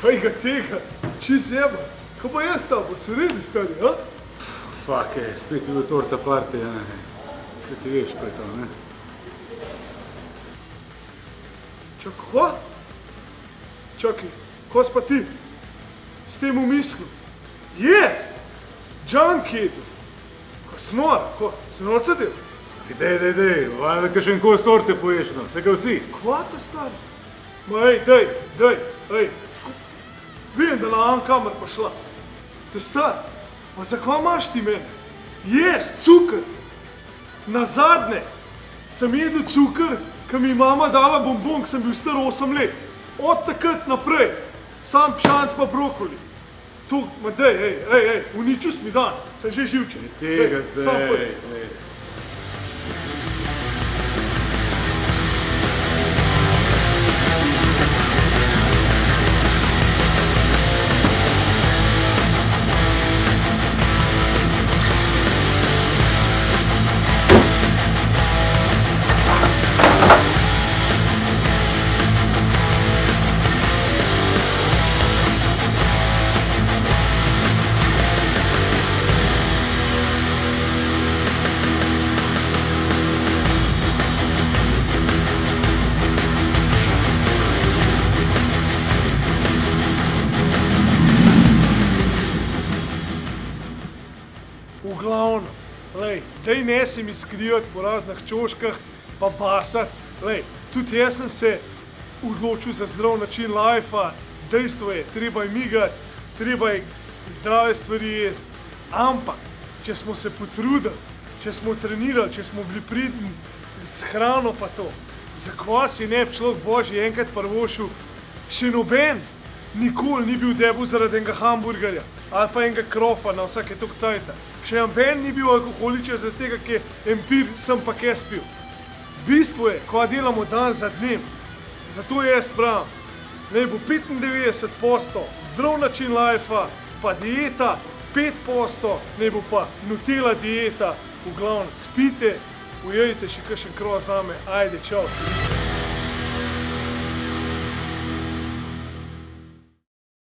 Aj ga tega, čist jeba. Ko pa jaz tam, se redi stari, a? Fak je, spet je bil torta party, ja, ne. Kaj ti veš, ko je to, ne? Čakaj, kva? Čakaj, ko si pa ti? S tem v mislu? Jest! Junkie-du! Ko snora, ko? Se norca del? Dej, valjda kakšen kos torte poješ, no, vsega vsi. Kva ta stari? Ma ej, dej. Vidim, da na an kamer pa šla. Te star, pa za kva imaš ti mene? Jest, cukr! Nazadnje sem jedel cukr, ko mi je mama dala bonbon, ko sem bil star 8 let. Od takrat naprej, sam pšanc pa brokoli. Tu, ma dej, uničil si mi dan, sem že živčen. Tega zdaj, V glavnem, dej ne se mi skrivati po raznih čoškah, pa basati. Tudi jaz sem se odločil za zdrav način lajfa. Dejstvo je, treba je migati, treba je zdrave stvari jesti. Ampak, če smo se potrudili, če smo trenirali, če smo bili pridni s hrano pa to, zakva si ne bi človek božji enkrat prvošil, še noben nikoli ni bil debel zaradi enega hamburgerja ali pa enega krofa na vsake tok cajta. Še noben ni bil alkoholičen zaradi tega, ki je empir sem pa kaj spil. Bistvo je, kva delamo dan za dnem. Zato jaz pravim, naj bo 95% zdrav način lajfa, pa dieta 5%, naj bo pa Nutella dieta. V glavnem, spite, ujejte še kakšen krov zame, ajde, čau.